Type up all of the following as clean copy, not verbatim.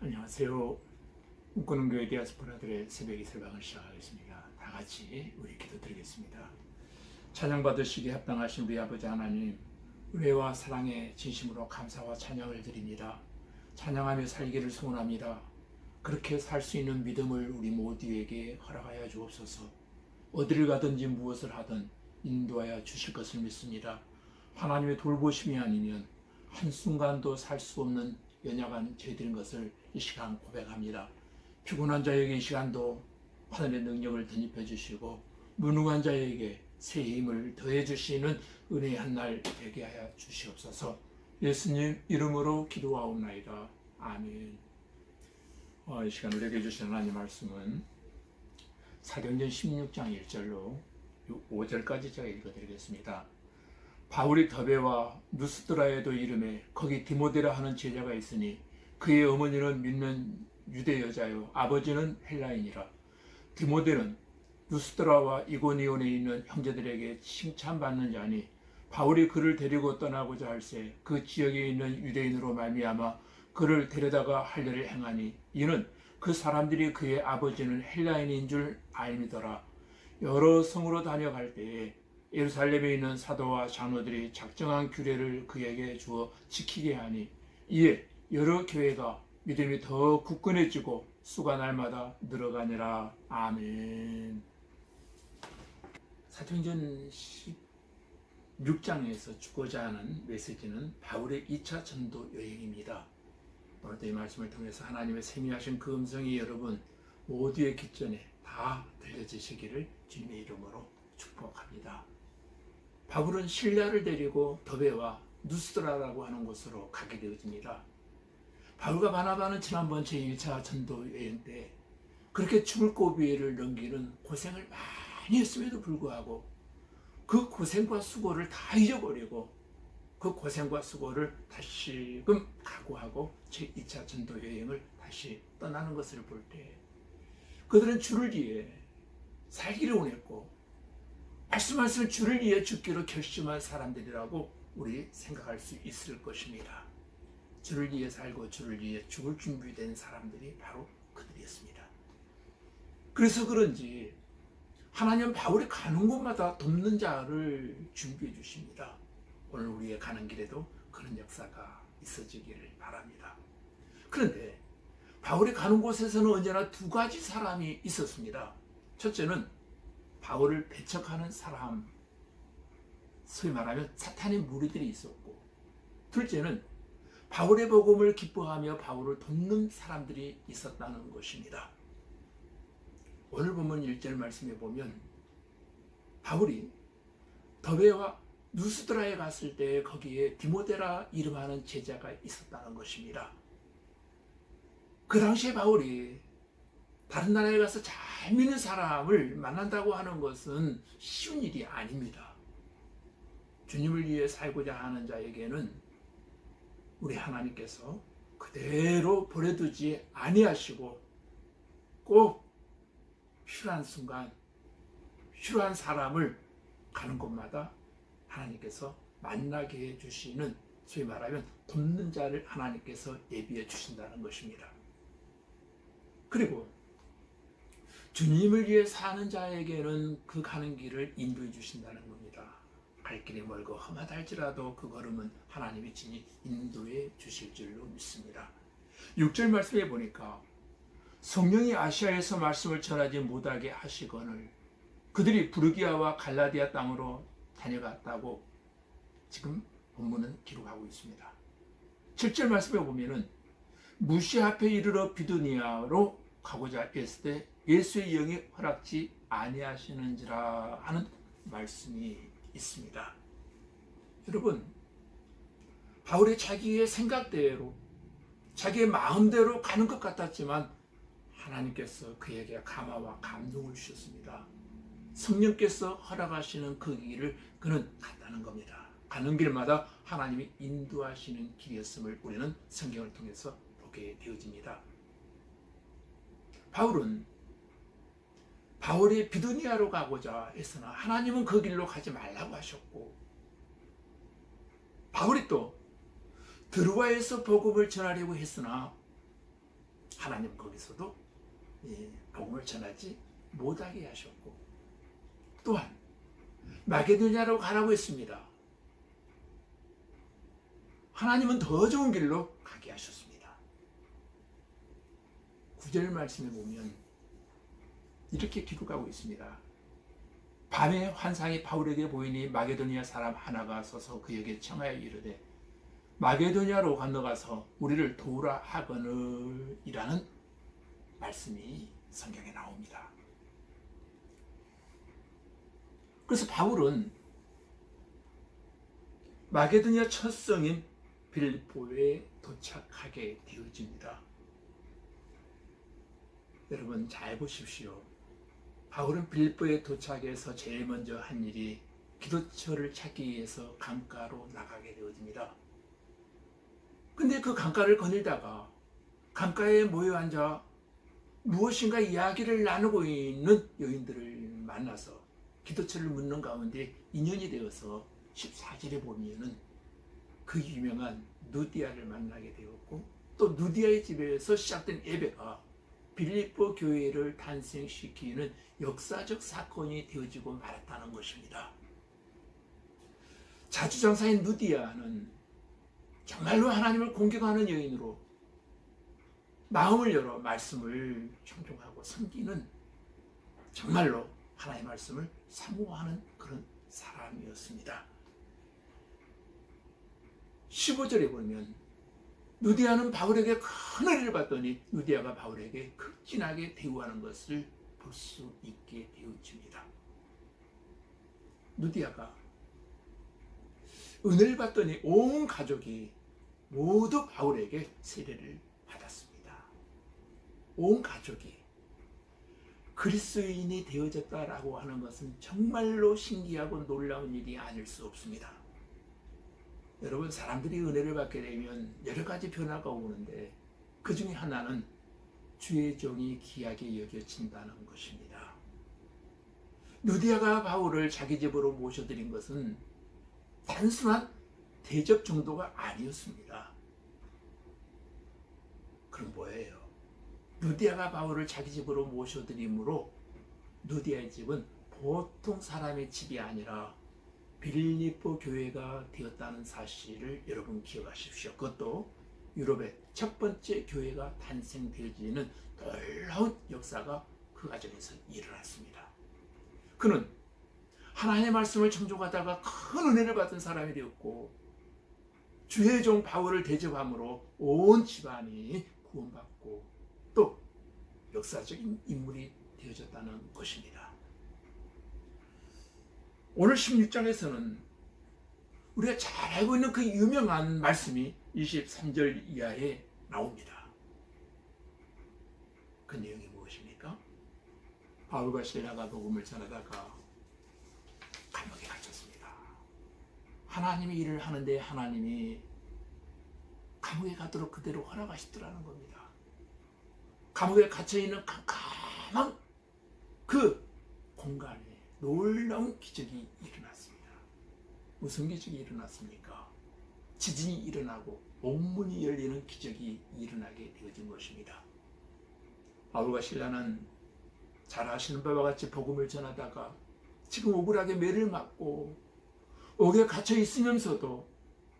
안녕하세요. 꿈꾸는 교회 디아스포라들의 새벽 이슬방을 시작하겠습니다. 다 같이 우리 기도드리겠습니다. 찬양 받으시기에 합당하신 우리 아버지 하나님, 은혜와 사랑에 진심으로 감사와 찬양을 드립니다. 찬양하며 살기를 소원합니다. 그렇게 살 수 있는 믿음을 우리 모두에게 허락하여 주옵소서. 어디를 가든지 무엇을 하든 인도하여 주실 것을 믿습니다. 하나님의 돌보심이 아니면 한순간도 살 수 없는 연약한 저희들인 것을 이 시간 고백합니다. 피곤한 자에게 이 시간도 하늘의 능력을 덧입혀 주시고 무능한 자에게 새 힘을 더해 주시는 은혜의 한 날 되게 하여 주시옵소서. 예수님 이름으로 기도하옵나이다. 아멘. 이 시간 우리에게 주신 하나님 말씀은 사도행전 16장 1절로 5절까지 제가 읽어드리겠습니다. 바울이 더베와 누스드라에도 이름에 거기 디모데라 하는 제자가 있으니 그의 어머니는 믿는 유대 여자요 아버지는 헬라인이라. 디모데는 누스드라와 이고니온에 있는 형제들에게 칭찬받는 자니 바울이 그를 데리고 떠나고자 할새 그 지역에 있는 유대인으로 말미암아 그를 데려다가 할례를 행하니 이는 그 사람들이 그의 아버지는 헬라인인 줄 알미더라. 여러 성으로 다녀갈 때에 예루살렘에 있는 사도와 장로들이 작정한 규례를 그에게 주어 지키게 하니 이에 여러 교회가 믿음이 더 굳건해지고 수가 날마다 늘어가니라. 아멘. 사도행전 16장에서 주고자 하는 메시지는 바울의 2차 전도 여행입니다. 오늘도 이 말씀을 통해서 하나님의 세미하신 그 음성이 여러분 모두의 귓전에 다 들려지시기를 주님의 이름으로 축복합니다. 바울은 신라를 데리고 더베와 누스드라라고 하는 곳으로 가게 되어집니다. 바울과 바나바는 지난번 제1차 전도 여행 때 그렇게 죽을 고비를 넘기는 고생을 많이 했음에도 불구하고 그 고생과 수고를 다 잊어버리고 그 고생과 수고를 다시금 각오하고 제2차 전도 여행을 다시 떠나는 것을 볼 때 그들은 주를 위해 살기를 원했고 말씀하신 주를 위해 죽기로 결심한 사람들이라고 우리 생각할 수 있을 것입니다. 주를 위해 살고 주를 위해 죽을 준비된 사람들이 바로 그들이었습니다. 그래서 그런지 하나님은 바울이 가는 곳마다 돕는 자를 준비해 주십니다. 오늘 우리의 가는 길에도 그런 역사가 있어지기를 바랍니다. 그런데 바울이 가는 곳에서는 언제나 두 가지 사람이 있었습니다. 첫째는 바울을 배척하는 사람, 소위 말하면 사탄의 무리들이 있었고, 둘째는 바울의 복음을 기뻐하며 바울을 돕는 사람들이 있었다는 것입니다. 오늘 본문 1절 말씀에 보면 바울이 더베와 누스드라에 갔을 때 거기에 디모데라 이름하는 제자가 있었다는 것입니다. 그 당시에 바울이 다른 나라에 가서 잘 믿는 사람을 만난다고 하는 것은 쉬운 일이 아닙니다. 주님을 위해 살고자 하는 자에게는 우리 하나님께서 그대로 버려두지 아니하시고 꼭 필요한 순간 필요한 사람을 가는 곳마다 하나님께서 만나게 해주시는, 소위 말하면 돕는 자를 하나님께서 예비해 주신다는 것입니다. 그리고 주님을 위해 사는 자에게는 그 가는 길을 인도해 주신다는 겁니다. 갈 길이 멀고 험하다 할지라도 그 걸음은 하나님이 친히 인도해 주실 줄로 믿습니다. 6절 말씀에 보니까 성령이 아시아에서 말씀을 전하지 못하게 하시거늘 그들이 부르기아와 갈라디아 땅으로 다녀갔다고 지금 본문은 기록하고 있습니다. 7절 말씀에 보면은 무시 앞에 이르러 비두니아로 가고자 했을 때 예수의 영이 허락지 아니하시는지라 하는 말씀이 있습니다. 여러분, 바울이 자기의 생각대로 자기의 마음대로 가는 것 같았지만 하나님께서 그에게 감화와 감동을 주셨습니다. 성령께서 허락하시는 그 길을 그는 갔다는 겁니다. 가는 길마다 하나님이 인도하시는 길이었음을 우리는 성경을 통해서 보게 되어집니다. 바울이 비두니아로 가고자 했으나 하나님은 그 길로 가지 말라고 하셨고, 바울이 또 드루아에서 복음을 전하려고 했으나 하나님 거기서도 복음을 전하지 못하게 하셨고, 또한 마게도냐로 가라고 했습니다. 하나님은 더 좋은 길로 가게 하셨습니다. 9절 말씀에 보면 이렇게 기록하고 있습니다. 밤에 환상이 바울에게 보이니 마게도니아 사람 하나가 서서 그에게 청하여 이르되 마게도니아로 건너가서 우리를 도우라 하거늘 이라는 말씀이 성경에 나옵니다. 그래서 바울은 마게도니아 첫 성인 빌립보에 도착하게 되어집니다. 여러분 잘 보십시오. 바울은 빌립보에 도착해서 제일 먼저 한 일이 기도처를 찾기 위해서 강가로 나가게 되어집니다. 근데 그 강가를 거닐다가 강가에 모여 앉아 무엇인가 이야기를 나누고 있는 여인들을 만나서 기도처를 묻는 가운데 인연이 되어서 14절에 보면은 그 유명한 누디아를 만나게 되었고, 또 누디아의 집에서 시작된 예배가 빌립보 교회를 탄생시키는 역사적 사건이 되어지고 말았다는 것입니다. 자주장사인 누디아는 정말로 하나님을 공경하는 여인으로 마음을 열어 말씀을 청종하고 섬기는, 정말로 하나님의 말씀을 사모하는 그런 사람이었습니다. 15절에 보면 누디아는 바울에게 큰 은혜를 받더니 누디아가 바울에게 극진하게 대우하는 것을 볼 수 있게 되어집니다. 누디아가 은혜를 받더니 온 가족이 모두 바울에게 세례를 받았습니다. 온 가족이 그리스도인이 되어졌다라고 하는 것은 정말로 신기하고 놀라운 일이 아닐 수 없습니다. 여러분, 사람들이 은혜를 받게 되면 여러 가지 변화가 오는데 그 중에 하나는 주의 종이 귀하게 여겨진다는 것입니다. 누디아가 바울을 자기 집으로 모셔드린 것은 단순한 대접 정도가 아니었습니다. 그럼 뭐예요? 누디아가 바울을 자기 집으로 모셔드림으로 누디아의 집은 보통 사람의 집이 아니라 빌립보 교회가 되었다는 사실을 여러분 기억하십시오. 그것도 유럽의 첫 번째 교회가 탄생되어지는 놀라운 역사가 그 과정에서 일어났습니다. 그는 하나님의 말씀을 청종하다가 큰 은혜를 받은 사람이 되었고, 주의 종 바울을 대접함으로 온 집안이 구원받고 또 역사적인 인물이 되어졌다는 것입니다. 오늘 16장에서는 우리가 잘 알고 있는 그 유명한 말씀이 23절 이하에 나옵니다. 그 내용이 무엇입니까? 바울과 실라가 복음을 전하다가 감옥에 갇혔습니다. 하나님이 일을 하는데 하나님이 감옥에 가도록 그대로 허락하시더라는 겁니다. 감옥에 갇혀있는 캄캄한 그 공간에 놀라운 기적이 일어났습니다. 무슨 기적이 일어났습니까? 지진이 일어나고 옥문이 열리는 기적이 일어나게 되어진 것입니다. 바울과 실라는 잘 아시는 바와 같이 복음을 전하다가 지금 억울하게 매를 맞고 옥에 갇혀 있으면서도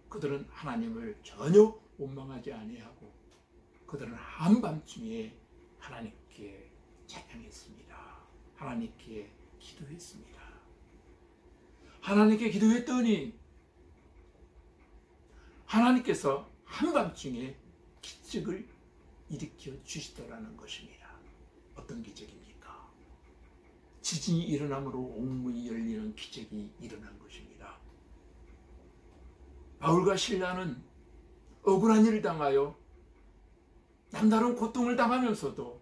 그들은 하나님을 전혀 원망하지 아니하고 그들은 한밤중에 하나님께 찬양했습니다. 하나님께 기도했습니다. 하나님께 기도했더니 하나님께서 한밤중에 기적을 일으켜 주시더라는 것입니다. 어떤 기적입니까? 지진이 일어남으로 옥문이 열리는 기적이 일어난 것입니다. 바울과 실라는 억울한 일을 당하여 남다른 고통을 당하면서도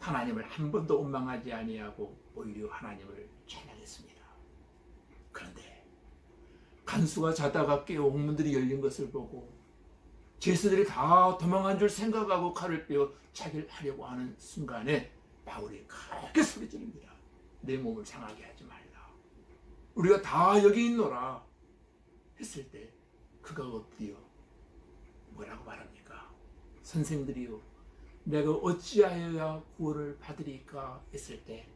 하나님을 한 번도 원망하지 아니하고 오히려 하나님을 찬양했습니다. 그런데 간수가 자다가 깨어 옥문들이 열린 것을 보고 제수들이 다 도망한 줄 생각하고 칼을 빼어 자기를 하려고 하는 순간에 바울이 크게 소리지릅니다. 내 몸을 상하게 하지 말라. 우리가 다 여기 있노라 했을 때 그가 엎드려 뭐라고 말합니까? 선생들이요, 내가 어찌하여야 구원을 받으리까 했을 때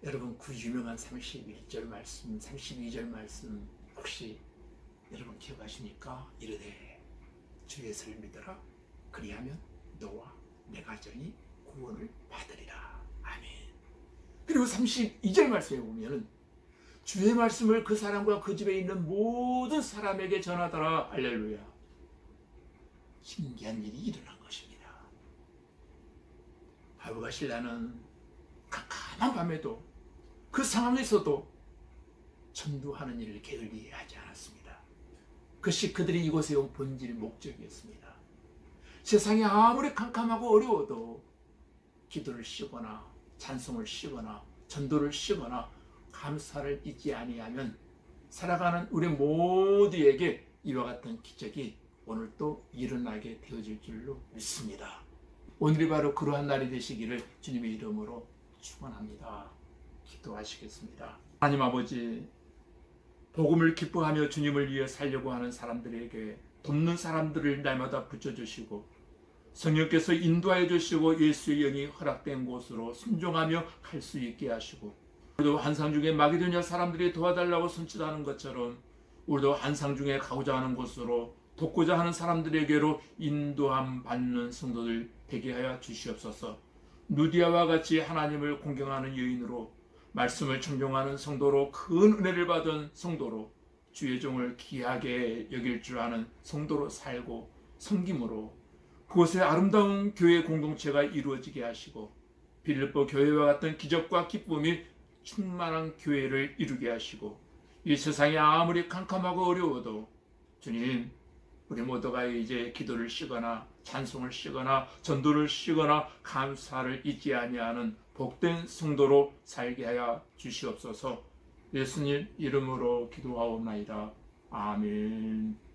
여러분 그 유명한 31절 말씀, 32절 말씀 혹시 여러분 기억하십니까? 이르되 주 예수를 믿어라. 그리하면 너와 내 가정이 구원을 받으리라. 아멘. 그리고 32절 말씀에 보면 주의 말씀을 그 사람과 그 집에 있는 모든 사람에게 전하더라. 할렐루야. 신기한 일이 일어난 것입니다. 바울과 실라는 캄캄한 밤에도 그 상황에서도 전도하는 일을 게을리하지 않았습니다. 그것이 그들이 이곳에 온 본질 목적이었습니다. 세상이 아무리 캄캄하고 어려워도 기도를 쉬거나 찬송을 쉬거나 전도를 쉬거나 감사를 잊지 아니하면 살아가는 우리 모두에게 이와 같은 기적이 오늘 또 일어나게 되어질 줄로 믿습니다. 오늘이 바로 그러한 날이 되시기를 주님의 이름으로 축원합니다. 기도하시겠습니다. 하나님 아버지, 복음을 기뻐하며 주님을 위해 살려고 하는 사람들에게 돕는 사람들을 날마다 붙여주시고 성령께서 인도하여 주시고 예수의 영이 허락된 곳으로 순종하며 갈 수 있게 하시고, 우리도 환상 중에 마게도냐 사람들이 도와달라고 손짓하는 것처럼 우리도 환상 중에 가고자 하는 곳으로 돕고자 하는 사람들에게로 인도함 받는 성도들 되게 하여 주시옵소서. 누디아와 같이 하나님을 공경하는 여인으로 말씀을 청종하는 성도로 큰 은혜를 받은 성도로 주의 종을 귀하게 여길 줄 아는 성도로 살고 섬김으로 그곳에 아름다운 교회 공동체가 이루어지게 하시고 빌립보 교회와 같은 기적과 기쁨이 충만한 교회를 이루게 하시고 이 세상이 아무리 캄캄하고 어려워도 주님, 우리 모두가 이제 기도를 쉬거나 찬송을 쉬거나 전도를 쉬거나 감사를 잊지 아니하는 복된 성도로 살게 하여 주시옵소서. 예수님 이름으로 기도하옵나이다. 아멘.